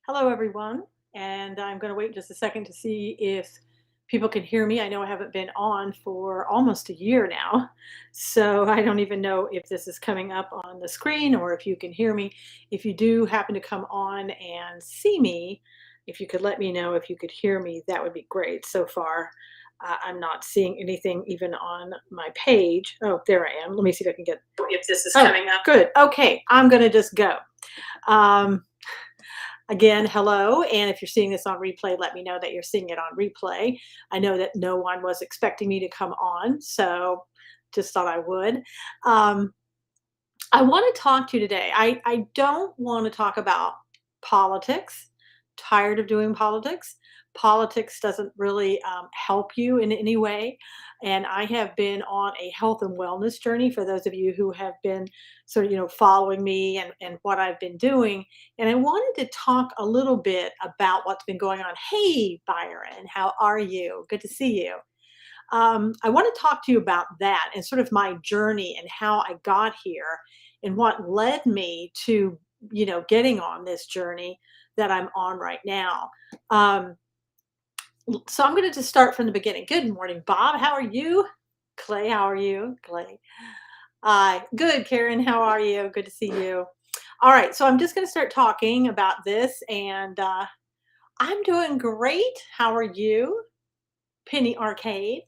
Hello, everyone. And I'm going to wait just a second to see if people can hear me. I know I haven't been on for almost a year now. So I don't even know if this is coming up on the screen or if you can hear me. If you do happen to come on and see me, if you could let me know if you could hear me, that would be great. So far, I'm not seeing anything even on my page. Oh, there I am. Let me see if I can get. If this is coming up. Good. Okay. I'm going to just go. Um, Again, hello. And if you're seeing this on replay, let me know that you're seeing it on replay. I know that no one was expecting me to come on, so just thought I would. Um, I want to talk to you today. I don't want to talk about politics. Tired of doing politics. Politics doesn't really help you in any way. And I have been on a health and wellness journey for those of you who have been sort of, following me and what I've been doing. And I wanted to talk a little bit about what's been going on. Hey, Byron, how are you? Good to see you. I want to talk to you about that and sort of my journey and how I got here and what led me to, getting on this journey that I'm on right now. Um, so I'm going to just start from the beginning. Good morning, Bob. How are you? Clay, how are you? Clay. Good, Karen. How are you? Good to see you. All right. So I'm just going to start talking about this and I'm doing great. How are you? Penny Arcade.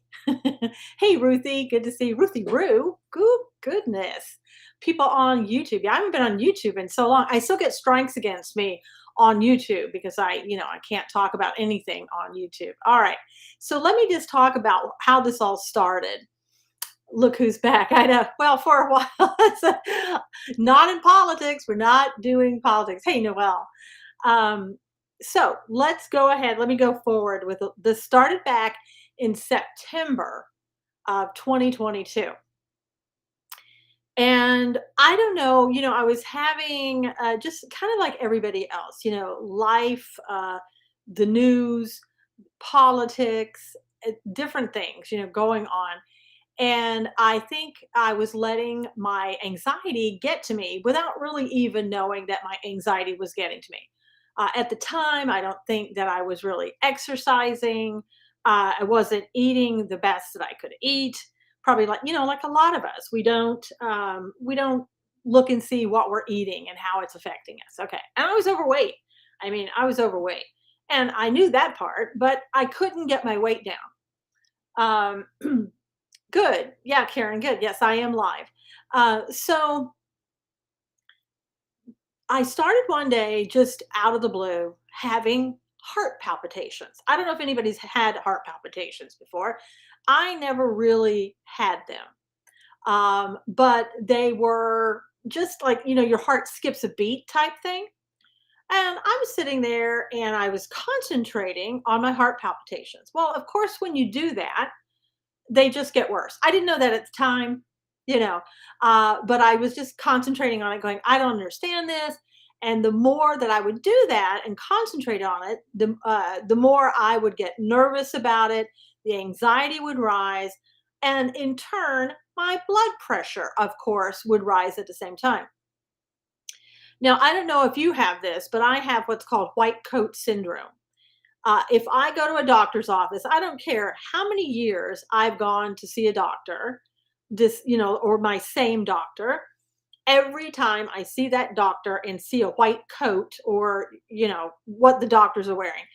Hey, Ruthie. Good to see Ruthie Roo. Good goodness. People on YouTube. Yeah, I haven't been on YouTube in so long. I still get strikes against me on YouTube because I can't talk about anything on YouTube. All right. So let me just talk about how this all started. Look who's back. I know. Well, for a while, not in politics. We're not doing politics. Hey, Noelle. Um, so let's go ahead. Let me go forward with this. Started back in September of 2022. And I don't know, I was having just kind of like everybody else, life, the news, politics, different things, going on. And I think I was letting my anxiety get to me without really even knowing that my anxiety was getting to me. At the time, I don't think that I was really exercising. I wasn't eating the best that I could eat. Probably like a lot of us, we don't look and see what we're eating and how it's affecting us. Okay, and I was overweight. I mean, I was overweight, and I knew that part, but I couldn't get my weight down. Good. Yeah, Karen, good. Yes, I am live. So I started one day just out of the blue having heart palpitations. I don't know if anybody's had heart palpitations before. I never really had them. But they were just like, your heart skips a beat type thing. And I was sitting there and I was concentrating on my heart palpitations. Well, of course, when you do that, they just get worse. I didn't know that at the time, but I was just concentrating on it, going, I don't understand this. And the more that I would do that and concentrate on it, the more I would get nervous about it. The anxiety would rise, and in turn, my blood pressure, of course, would rise at the same time. Now, I don't know if you have this, but I have what's called white coat syndrome. If I go to a doctor's office, I don't care how many years I've gone to see a doctor, or my same doctor. Every time I see that doctor and see a white coat or, what the doctors are wearing,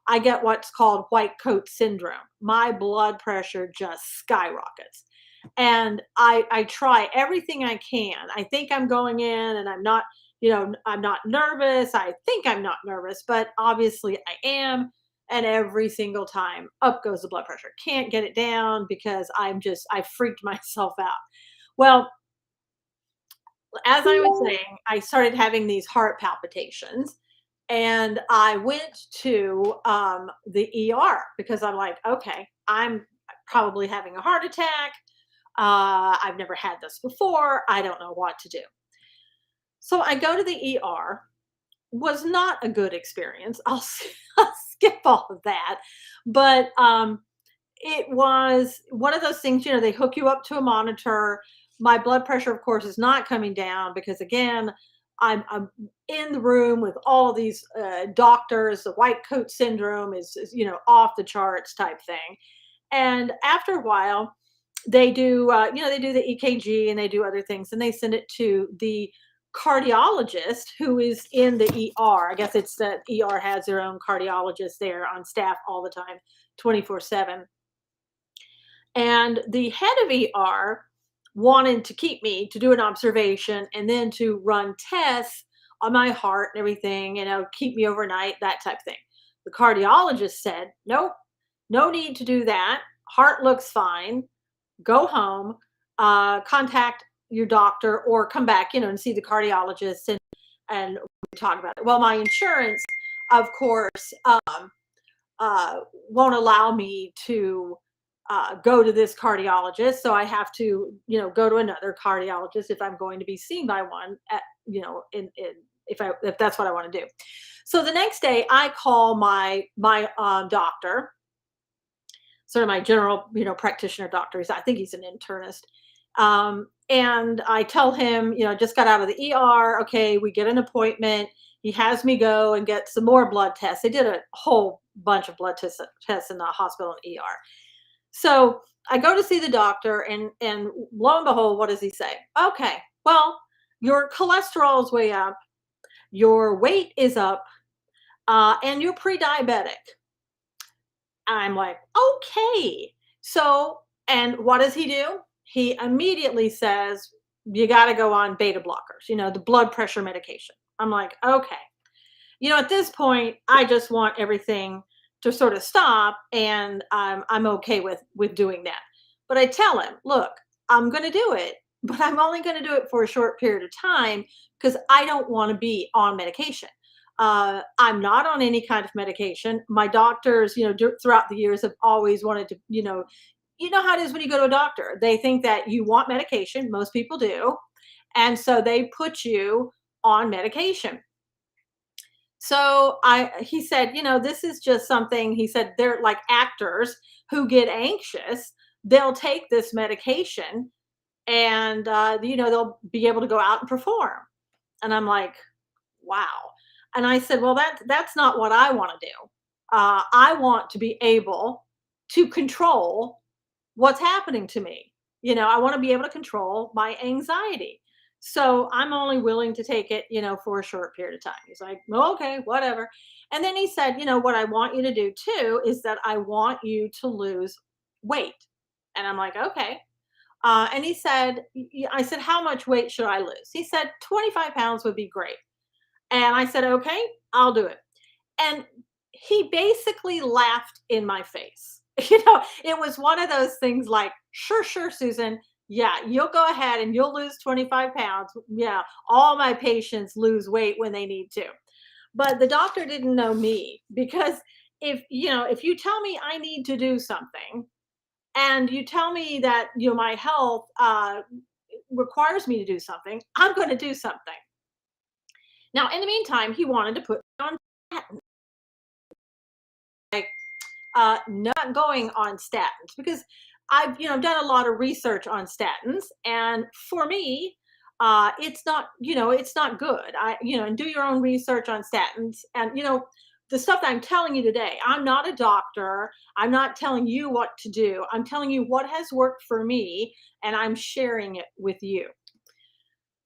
I get what's called white coat syndrome. My blood pressure just skyrockets. And I try everything I can. I think I'm going in and I'm not nervous. I think I'm not nervous, but obviously I am. And every single time up goes the blood pressure. Can't get it down because I freaked myself out. Well, as I was saying, I started having these heart palpitations and I went to the ER because I'm like, okay, I'm probably having a heart attack. I've never had this before. I don't know what to do. So I go to the ER. Was not a good experience. I'll skip all of that. But it was one of those things, they hook you up to a monitor. My blood pressure, of course, is not coming down because, again, I'm in the room with all of these doctors. The white coat syndrome is, off the charts type thing. And after a while, they do, they do the EKG and they do other things, and they send it to the cardiologist who is in the ER. I guess it's that ER has their own cardiologist there on staff all the time, 24/7. And the head of ER wanted to keep me to do an observation and then to run tests on my heart and everything, keep me overnight, that type of thing. The cardiologist said, nope, no need to do that. Heart looks fine. Go home, contact your doctor or come back, and see the cardiologist and we talk about it. Well, my insurance, of course, won't allow me to go to this cardiologist. So I have to, go to another cardiologist if I'm going to be seen by one at, if that's what I want to do. So the next day I call my doctor, sort of my general, practitioner doctor. I think he's an internist. And I tell him, just got out of the ER. Okay, we get an appointment. He has me go and get some more blood tests. They did a whole bunch of blood tests in the hospital and ER. So I go to see the doctor, and lo and behold, what does he say? Okay, well, your cholesterol is way up, your weight is up, and you're pre-diabetic. I'm like, okay. So, and what does he do? He immediately says, you got to go on beta blockers, the blood pressure medication. I'm like, okay. At this point, I just want everything to sort of stop, and I'm okay with doing that. But I tell him, look, I'm going to do it, but I'm only going to do it for a short period of time because I don't want to be on medication. I'm not on any kind of medication. My doctors, throughout the years have always wanted to, you know how it is when you go to a doctor. They think that you want medication. Most people do. And so they put you on medication. So he said, this is just something. He said, they're like actors who get anxious. They'll take this medication and, they'll be able to go out and perform. And I'm like, wow. And I said, well, that's not what I want to do. I want to be able to control what's happening to me. I want to be able to control my anxiety. So I'm only willing to take it, for a short period of time. He's like, well, okay, whatever. And then he said, what I want you to do too is that I want you to lose weight. And I'm like, okay. And he said, I said, how much weight should I lose? He said, 25 pounds would be great. And I said, okay, I'll do it. And he basically laughed in my face. It was one of those things like, sure, Susan. Yeah, you'll go ahead and you'll lose 25 pounds. Yeah, all my patients lose weight when they need to. But the doctor didn't know me because if you tell me I need to do something and you tell me that, my health requires me to do something, I'm going to do something. Now, in the meantime, he wanted to put me on statins. Like, not going on statins because I've, done a lot of research on statins, and for me, it's not good. And do your own research on statins, and the stuff that I'm telling you today. I'm not a doctor. I'm not telling you what to do. I'm telling you what has worked for me, and I'm sharing it with you.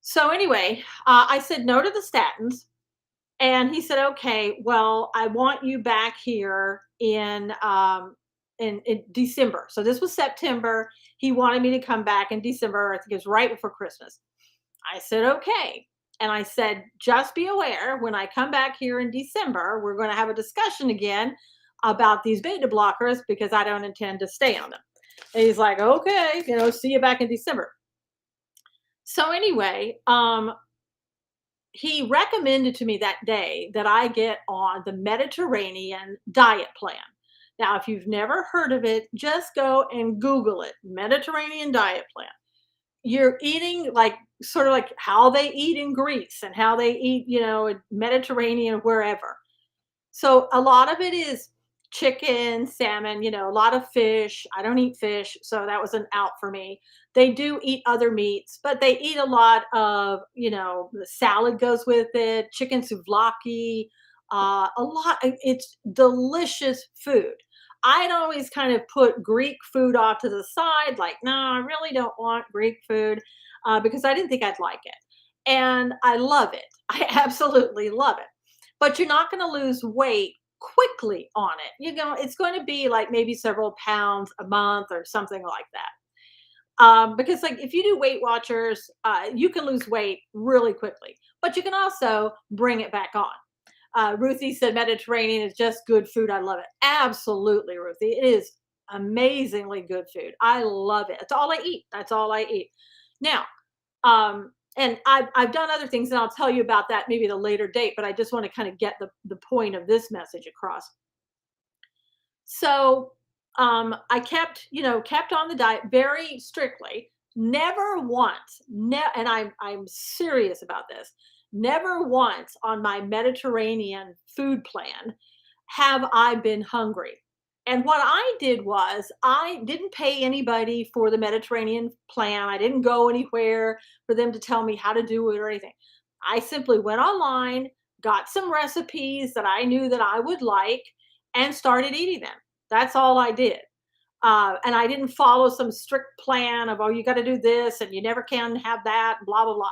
So anyway, I said no to the statins. And he said, okay, well, I want you back here in December. So this was September. He wanted me to come back in December. I think it was right before Christmas. I said, okay. And I said, just be aware when I come back here in December, we're going to have a discussion again about these beta blockers because I don't intend to stay on them. And he's like, okay, see you back in December. So anyway, he recommended to me that day that I get on the Mediterranean diet plan. Now, if you've never heard of it, just go and Google it, Mediterranean diet plan. You're eating like sort of like how they eat in Greece and how they eat, in Mediterranean, wherever. So a lot of it is chicken, salmon, a lot of fish. I don't eat fish, so that was an out for me. They do eat other meats, but they eat a lot of, the salad goes with it, chicken souvlaki, a lot. It's delicious food. I'd always kind of put Greek food off to the side, like, no, I really don't want Greek food because I didn't think I'd like it. And I love it. I absolutely love it. But you're not going to lose weight quickly on it. It's going to be like maybe several pounds a month or something like that. Because like if you do Weight Watchers, you can lose weight really quickly, but you can also bring it back on. Ruthie said Mediterranean is just good food. I love it. Absolutely, Ruthie. It is amazingly good food. I love it. That's all I eat. That's all I eat. Now, and I've done other things, and I'll tell you about that maybe at a later date. But I just want to kind of get the point of this message across. So I kept on the diet very strictly. Never once, and I'm serious about this. Never once on my Mediterranean food plan have I been hungry. And what I did was I didn't pay anybody for the Mediterranean plan. I didn't go anywhere for them to tell me how to do it or anything. I simply went online, got some recipes that I knew that I would like, and started eating them. That's all I did. And I didn't follow some strict plan of, oh, you got to do this and you never can have that, blah, blah, blah.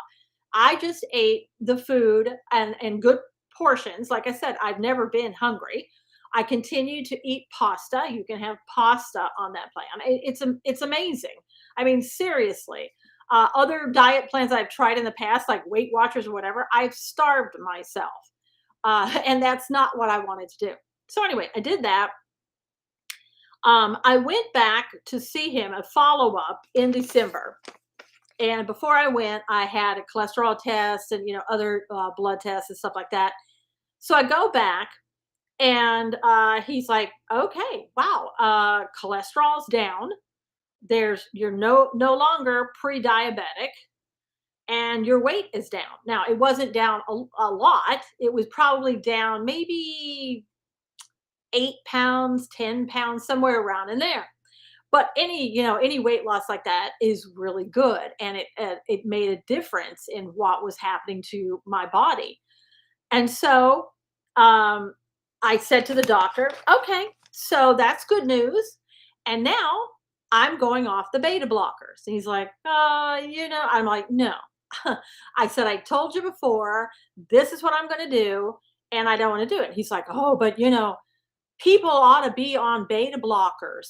I just ate the food and good portions. Like I said, I've never been hungry. I continue to eat pasta. You can have pasta on that plan. It's amazing. I mean, seriously. Other diet plans I've tried in the past, like Weight Watchers or whatever, I've starved myself. And that's not what I wanted to do. So anyway, I did that. I went back to see him, a follow up in December. And before I went, I had a cholesterol test and other blood tests and stuff like that. So I go back, and he's like, "Okay, wow, cholesterol's down. You're no longer pre-diabetic, and your weight is down." Now it wasn't down a lot. It was probably down maybe 8 pounds, 10 pounds, somewhere around in there. But any weight loss like that is really good, and it made a difference in what was happening to my body. And so I said to the doctor, "Okay, so that's good news. And now I'm going off the beta blockers." And he's like, I'm like, "No." I said, "I told you before, this is what I'm going to do, and I don't want to do it." He's like, "Oh, but people ought to be on beta blockers.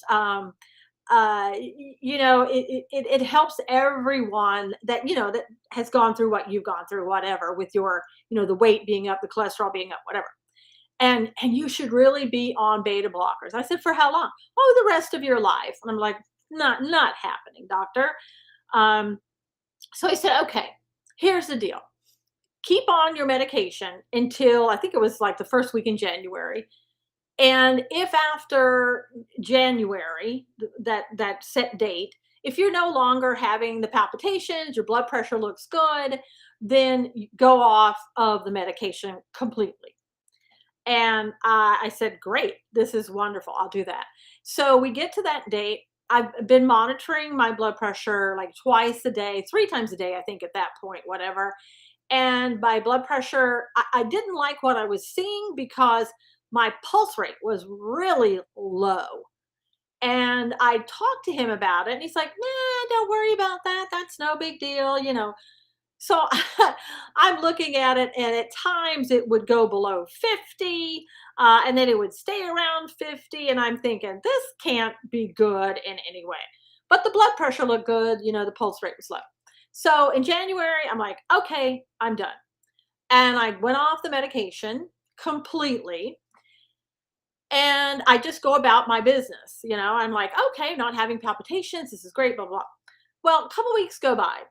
It helps everyone that has gone through what you've gone through, whatever, with your, the weight being up, the cholesterol being up, whatever. And you should really be on beta blockers." I said, "For how long?" "Oh, the rest of your life." And I'm like, not happening, doctor. Um, so he said, "Okay, here's the deal. Keep on your medication until I think it was like the first week in January. And if after January, that set date, if you're no longer having the palpitations, your blood pressure looks good, then you go off of the medication completely." And I said, "Great, this is wonderful. I'll do that." So we get to that date. I've been monitoring my blood pressure like twice a day, 3 times a day, I think at that point, whatever. And my blood pressure, I didn't like what I was seeing because my pulse rate was really low. And I talked to him about it, and he's like, "Nah, don't worry about that. That's no big deal." So I'm looking at it, and at times it would go below 50, and then it would stay around 50. And I'm thinking, this can't be good in any way. But the blood pressure looked good, the pulse rate was low. So in January, I'm like, "Okay, I'm done." And I went off the medication completely. And I just go about my business. I'm like, "Okay, not having palpitations. This is great, blah, blah." Well, a couple weeks go by.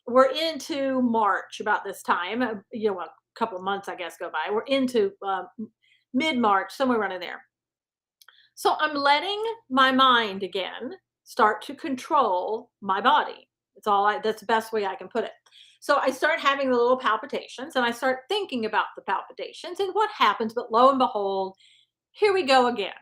We're into March about this time. A couple of months, I guess, go by. We're into mid March, somewhere around in there. So I'm letting my mind again start to control my body. That's the best way I can put it. So I start having the little palpitations, and I start thinking about the palpitations and what happens. But lo and behold, here we go again.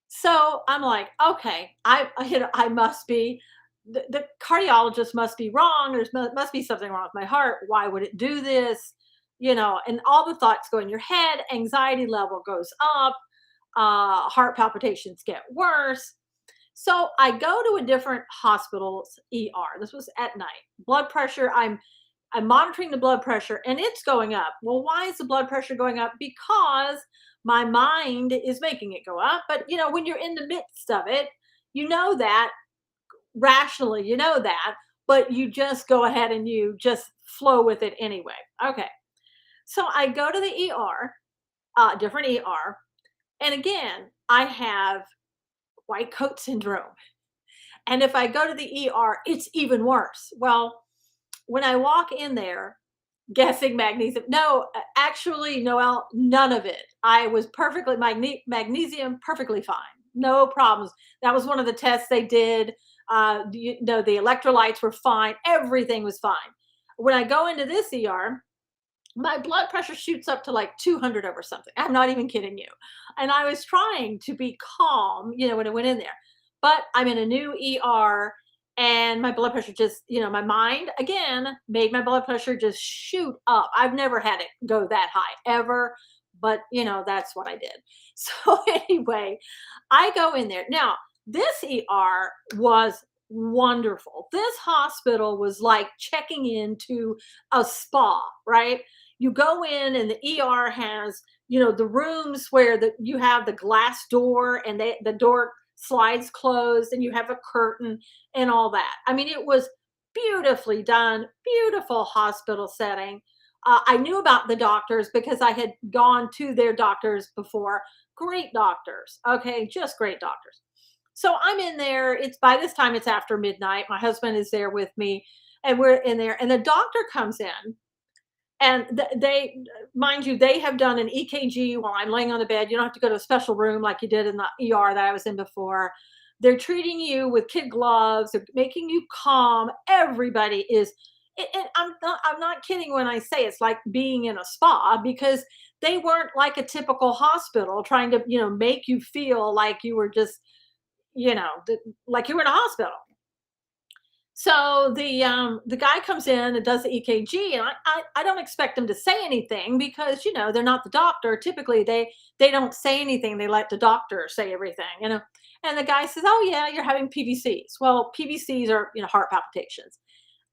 So I'm like, okay, I must be the cardiologist must be wrong. Must be something wrong with my heart. Why would it do this? And all the thoughts go in your head. Anxiety level goes up. Heart palpitations get worse. So I go to a different hospital's ER. This was at night. Blood pressure. I'm monitoring the blood pressure and it's going up. Well, why is the blood pressure going up? Because my mind is making it go up. But when you're in the midst of it, you know that rationally, but you just go ahead and you just flow with it anyway. Okay. So I go to the ER, different ER, and again, I have white coat syndrome. And if I go to the ER, it's even worse. Well, when I walk in there, guessing magnesium. No, actually, Noel, none of it. I was perfectly magnesium, perfectly fine, no problems. That was one of the tests they did. The electrolytes were fine. Everything was fine. When I go into this ER, my blood pressure shoots up to like 200 over something. I'm not even kidding you. And I was trying to be calm, when I went in there. But I'm in a new ER and my blood pressure just, my mind again made my blood pressure just shoot up. I've never had it go that high ever, but that's what I did. So anyway, I go in there. Now, this ER was wonderful. This hospital was like checking into a spa, right? You go in and the ER has, the rooms where you have the glass door and the door slides closed and you have a curtain and all that. I mean, it was beautifully done, beautiful hospital setting. I knew about the doctors because I had gone to their doctors before. Great doctors. Okay, just great doctors. So I'm in there. It's by this time it's after midnight. My husband is there with me and we're in there and the doctor comes in and they, mind you, they have done an EKG while I'm laying on the bed. You don't have to go to a special room like you did in the ER that I was in before. They're treating you with kid gloves. They're making you calm. Everybody is. And I'm not kidding when I say it's like being in a spa because they weren't like a typical hospital trying to make you feel like you were just like you were in a hospital. So the guy comes in and does the EKG, and I don't expect him to say anything because they're not the doctor. Typically, they don't say anything. They let the doctor say everything. And the guy says, "Oh yeah, you're having PVCs." Well, PVCs are heart palpitations,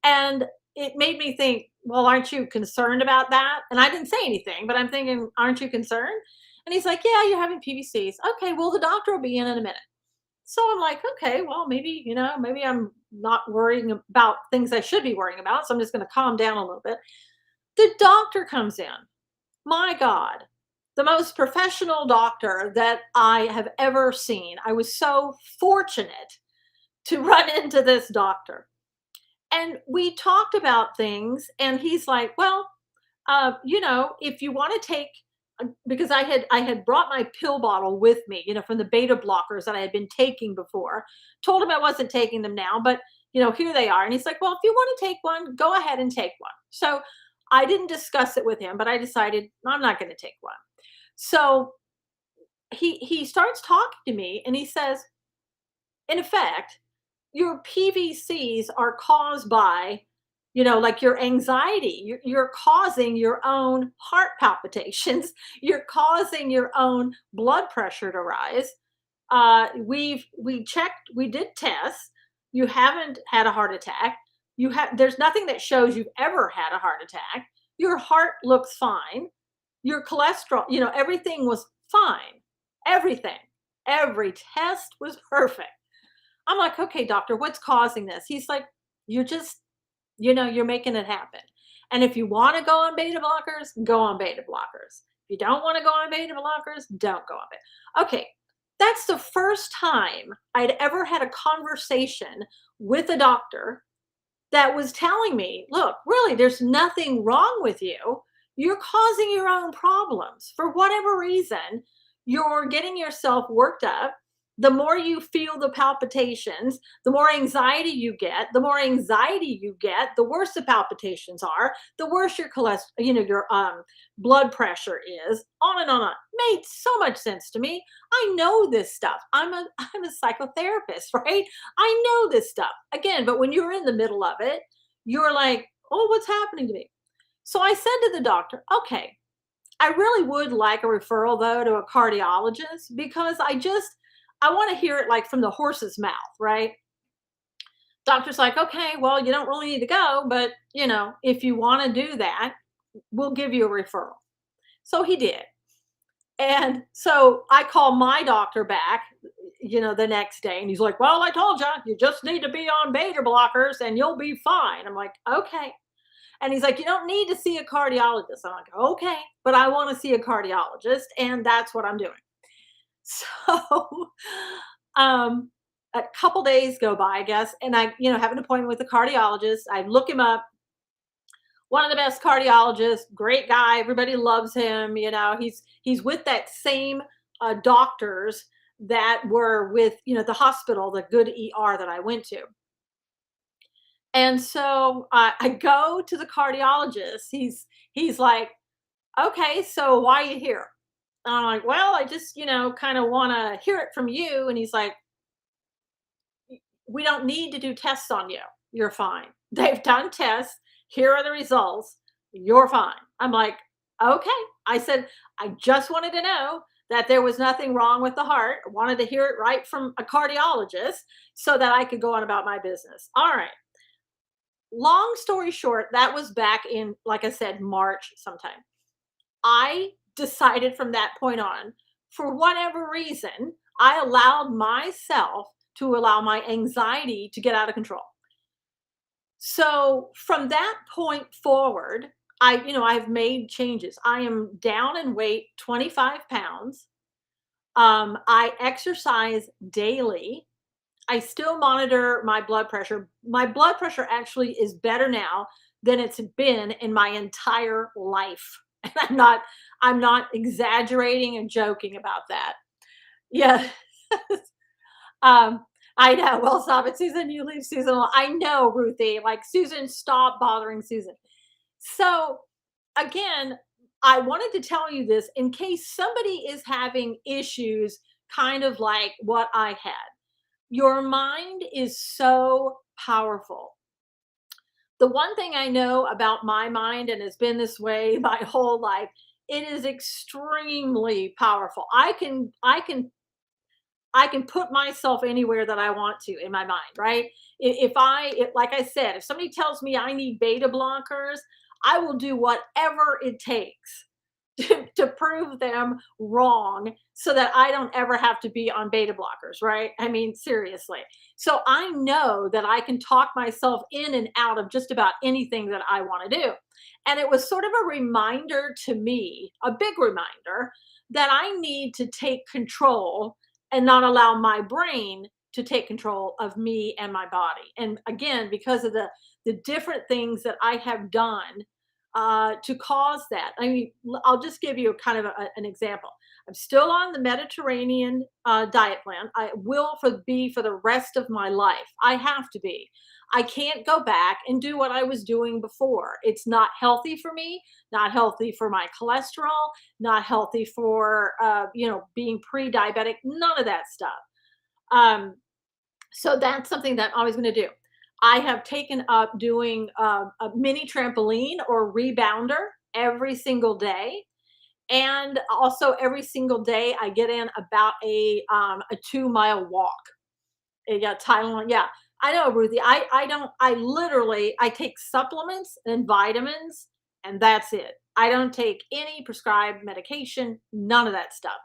and it made me think, well, aren't you concerned about that? And I didn't say anything, but I'm thinking, aren't you concerned? And he's like, yeah, you're having PVCs. Okay, well, the doctor will be in a minute. So I'm like, okay, well, maybe I'm not worrying about things I should be worrying about. So I'm just going to calm down a little bit. The doctor comes in. My God, the most professional doctor that I have ever seen. I was so fortunate to run into this doctor. And we talked about things, and he's like, well, if you want to take because I had brought my pill bottle with me, from the beta blockers that I had been taking before. Told him I wasn't taking them now, but here they are. And he's like, "Well, if you want to take one, go ahead and take one." So I didn't discuss it with him, but I decided I'm not going to take one. So he starts talking to me and he says, in effect, your PVCs are caused by, like your anxiety. You're causing your own heart palpitations. You're causing your own blood pressure to rise. We checked, we did tests. You haven't had a heart attack. There's nothing that shows you've ever had a heart attack. Your heart looks fine. Your cholesterol, everything was fine. Everything. Every test was perfect. I'm like, okay, doctor, what's causing this? He's like, you're just, you're making it happen. And if you want to go on beta blockers, go on beta blockers. If you don't want to go on beta blockers, don't go on beta. Okay. That's the first time I'd ever had a conversation with a doctor that was telling me, look, really, there's nothing wrong with you. You're causing your own problems. For whatever reason, you're getting yourself worked up The more you feel the palpitations, the more anxiety you get. The more anxiety you get, the worse the palpitations are, the worse your cholesterol, your blood pressure is. On and on and on. Made so much sense to me. I know this stuff. I'm a psychotherapist, right? I know this stuff. Again, but when you're in the middle of it, you're like, "Oh, what's happening to me?" So I said to the doctor, "Okay, I really would like a referral though to a cardiologist because I want to hear it like from the horse's mouth, right?" Doctor's like, "Okay, well, you don't really need to go, but if you want to do that, we'll give you a referral." So he did. And so I call my doctor back, the next day, and he's like, "Well, I told you, you just need to be on beta blockers and you'll be fine." I'm like, "Okay." And he's like, "You don't need to see a cardiologist." I'm like, "Okay, but I want to see a cardiologist." And that's what I'm doing. So, um, a couple days go by, I guess, and I, have an appointment with a cardiologist. I look him up. One of the best cardiologists, great guy. Everybody loves him. He's with that same doctors that were with the hospital, the good ER that I went to. And so I go to the cardiologist. He's like, "Okay, so why are you here?" And I'm like, "Well, I just, kind of want to hear it from you." And he's like, "We don't need to do tests on you. You're fine. They've done tests. Here are the results. You're fine." I'm like, "Okay." I said, "I just wanted to know that there was nothing wrong with the heart. I wanted to hear it right from a cardiologist so that I could go on about my business." All right. Long story short, that was back in, like I said, March sometime. I decided from that point on, for whatever reason, I allowed myself to allow my anxiety to get out of control. So from that point forward, I've made changes. I am down in weight 25 pounds. I exercise daily. I still monitor my blood pressure. My blood pressure actually is better now than it's been in my entire life. And I'm not exaggerating and joking about that. Yeah. um, I know. Well, stop it, Susan. You leave Susan alone. I know, Ruthie. Like, Susan, stop bothering Susan. So again, I wanted to tell you this in case somebody is having issues kind of like what I had. Your mind is so powerful. The one thing I know about my mind, and has been this way my whole life, it is extremely powerful. I can put myself anywhere that I want to in my mind, right? Like I said, if somebody tells me I need beta blockers, I will do whatever it takes to prove them wrong so that I don't ever have to be on beta blockers, right? I mean, seriously. So I know that I can talk myself in and out of just about anything that I want to do. And it was sort of a reminder to me, a big reminder, that I need to take control and not allow my brain to take control of me and my body. And again, because of the different things that I have done to cause that. I mean, I'll just give you kind of an example. I'm still on the Mediterranean diet plan. I will be for the rest of my life. I have to be. I can't go back and do what I was doing before. It's not healthy for me, not healthy for my cholesterol, not healthy for being pre-diabetic. None of that stuff. Um, so that's something that I was going to do. I have taken up doing a mini trampoline or rebounder every single day. And also every single day I get in about a 2 mile walk. Yeah, Tylenol. Yeah, I know, Ruthie. I don't. I literally I take supplements and vitamins, and that's it. I don't take any prescribed medication. None of that stuff.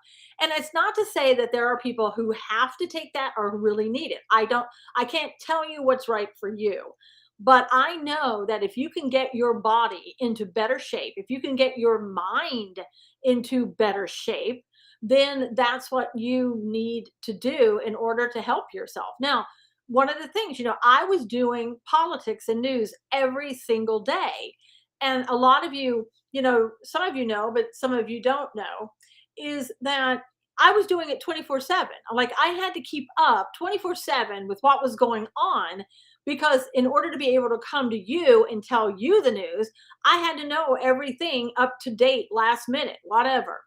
And it's not to say that there are people who have to take that or who really need it. I don't. I can't tell you what's right for you. But I know that if you can get your body into better shape, if you can get your mind into better shape, then that's what you need to do in order to help yourself. Now, one of the things, I was doing politics and news every single day. And a lot of you, some of you know, but some of you don't know, is that I was doing it 24/7. Like I had to keep up 24/7 with what was going on because in order to be able to come to you and tell you the news, I had to know everything up to date, last minute, whatever.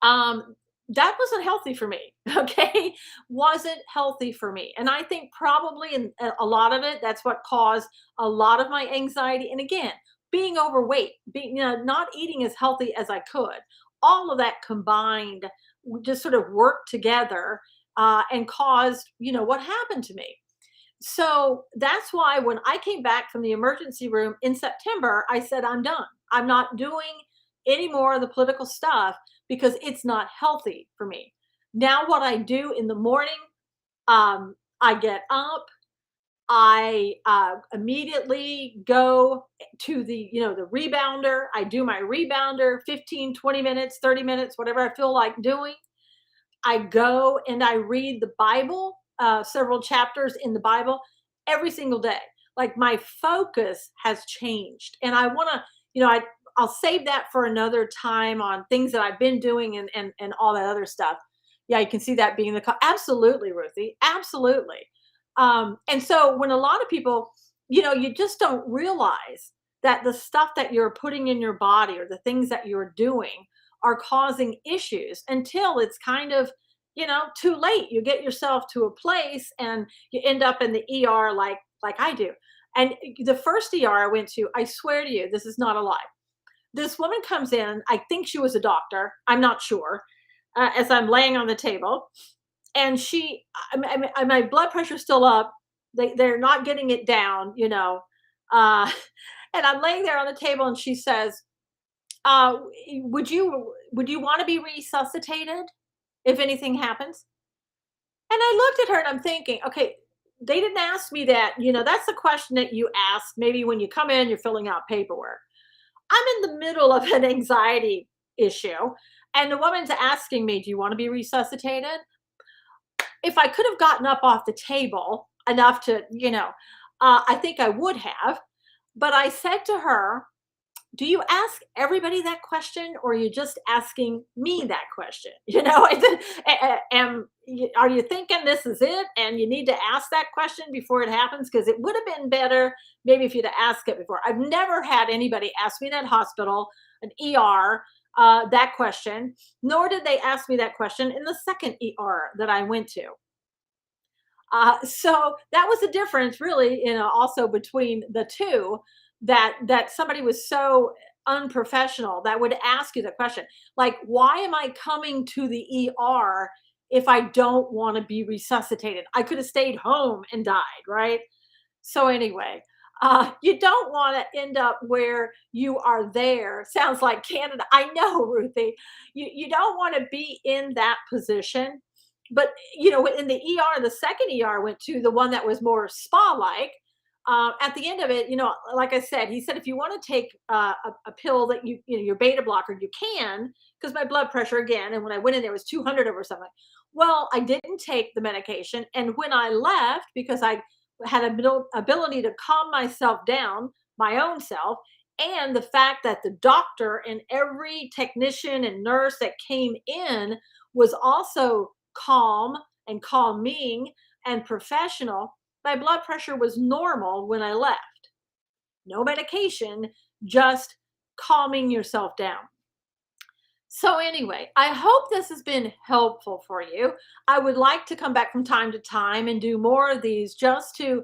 Um, that wasn't healthy for me. Okay, wasn't healthy for me, and I think probably in a lot of it, that's what caused a lot of my anxiety. And again, being overweight, being not eating as healthy as I could, all of that combined just sort of worked together and caused what happened to me. So that's why when I came back from the emergency room in September, I said, I'm done. I'm not doing any more of the political stuff because it's not healthy for me. Now, what I do in the morning, I get up, I immediately go to the rebounder. I do my rebounder 15, 20 minutes, 30 minutes, whatever I feel like doing. I go and I read the Bible, several chapters in the Bible every single day. Like my focus has changed. And I want to, I'll save that for another time on things that I've been doing and all that other stuff. Yeah, you can see that being absolutely, Ruthie, absolutely. And so when a lot of people, you just don't realize that the stuff that you're putting in your body or the things that you're doing are causing issues until it's kind of too late. You get yourself to a place and you end up in the ER like I do. And the first ER I went to, I swear to you, this is not a lie. This woman comes in, I think she was a doctor, I'm not sure, as I'm laying on the table, and my blood pressure's still up. They're not getting it down, uh, and I'm laying there on the table, and she says, uh, would you want to be resuscitated if anything happens? And I looked at her and I'm thinking, okay, they didn't ask me that. That's the question that you ask maybe when you come in, you're filling out paperwork. I'm in the middle of an anxiety issue, and the woman's asking me, do you want to be resuscitated? If I could have gotten up off the table enough to, I think I would have. But I said to her, do you ask everybody that question or are you just asking me that question? Are you thinking this is it and you need to ask that question before it happens? Because it would have been better maybe if you'd have asked it before. I've never had anybody ask me in that hospital, an ER, that question, nor did they ask me that question in the second ER that I went to. So that was the difference, really, also between the two. That somebody was so unprofessional that would ask you the question, like, "Why am I coming to the ER if I don't want to be resuscitated? I could have stayed home and died, right?" So anyway, you don't want to end up where you are there. Sounds like Canada. I know, Ruthie. You don't want to be in that position. But in the ER, the second ER I went to, the one that was more spa-like. At the end of it, like I said, he said if you want to take a pill that your beta blocker, you can, because my blood pressure again, and when I went in there it was 200 over something. Well, I didn't take the medication, and when I left, because I had ability to calm myself down, my own self, and the fact that the doctor and every technician and nurse that came in was also calm and calming and professional, my blood pressure was normal when I left. No medication, just calming yourself down. So, anyway, I hope this has been helpful for you. I would like to come back from time to time and do more of these just to,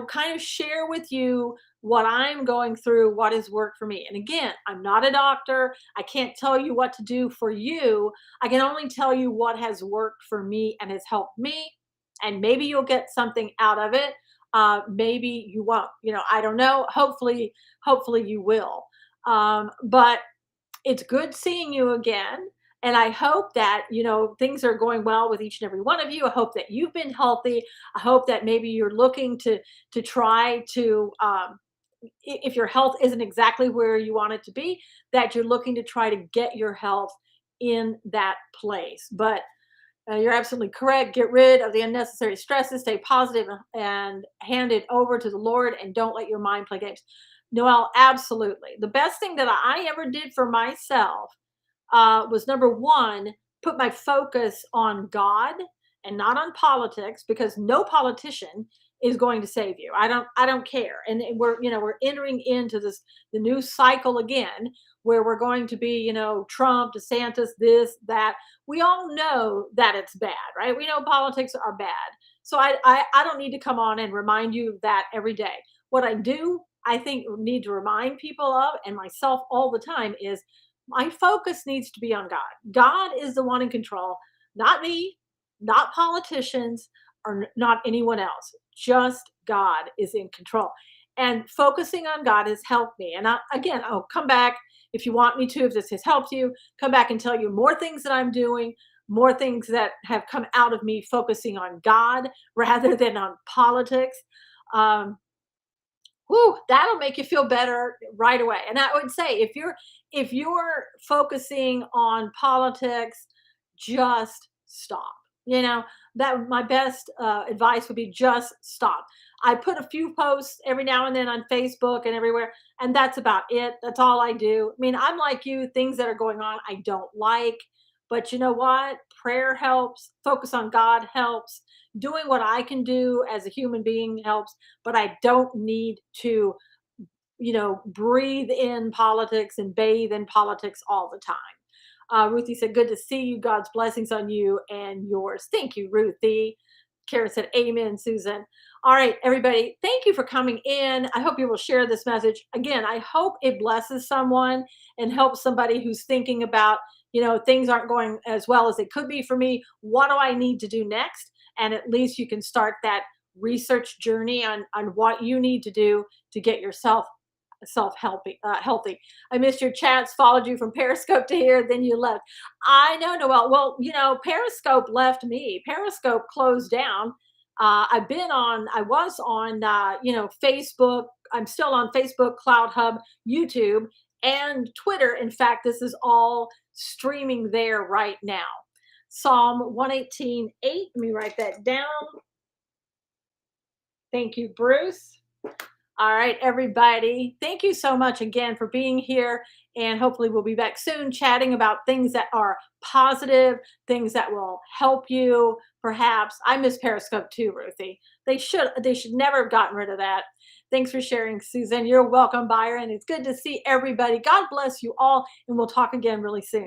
kind of share with you what I'm going through, what has worked for me. And again, I'm not a doctor. I can't tell you what to do for you. I can only tell you what has worked for me and has helped me. And maybe you'll get something out of it. Maybe you won't. I don't know. Hopefully you will. But it's good seeing you again. And I hope that, things are going well with each and every one of you. I hope that you've been healthy. I hope that maybe you're looking to try to, if your health isn't exactly where you want it to be, that you're looking to try to get your health in that place. But you're absolutely correct. Get rid of the unnecessary stresses, stay positive, and hand it over to the Lord, and don't let your mind play games. Noel, absolutely. The best thing that I ever did for myself was number one, put my focus on God and not on politics, because no politician is going to save you. I don't care. And we're entering into this the new cycle again, where we're going to be, Trump, DeSantis, this, that. We all know that it's bad, right? We know politics are bad. So I don't need to come on and remind you of that every day. What I do, I think, need to remind people of, and myself all the time, is my focus needs to be on God. God is the one in control, not me, not politicians, or not anyone else. Just God is in control. And focusing on God has helped me. And again, I'll come back if you want me to, if this has helped you, come back and tell you more things that I'm doing, more things that have come out of me focusing on God rather than on politics. Um, Whoo, that'll make you feel better right away. And I would say, if you're focusing on politics, just stop. You know, that my best advice would be just stop. I put a few posts every now and then on Facebook and everywhere, and that's about it. That's all I do. I mean, I'm like you, things that are going on I don't like, but you know what? Prayer helps, focus on God helps, doing what I can do as a human being helps, but I don't need to, breathe in politics and bathe in politics all the time. Ruthie said, good to see you. God's blessings on you and yours. Thank you, Ruthie. Karen said, amen, Susan. All right, everybody, thank you for coming in. I hope you will share this message. Again, I hope it blesses someone and helps somebody who's thinking about, things aren't going as well as they could be for me. What do I need to do next? And at least you can start that research journey on what you need to do to get yourself healthy. I missed your chats, followed you from Periscope to here, then you left. I know, Noel. Well, Periscope left me. Periscope closed down. I was on, Facebook. I'm still on Facebook, Cloud Hub, YouTube, and Twitter. In fact, this is all streaming there right now. Psalm 118:8. Let me write that down. Thank you, Bruce. All right, everybody. Thank you so much again for being here. And hopefully, we'll be back soon chatting about things that are positive, things that will help you. Perhaps I miss Periscope too, Ruthie. They should never have gotten rid of that. Thanks for sharing, Susan. You're welcome, Byron. It's good to see everybody. God bless you all, and we'll talk again really soon.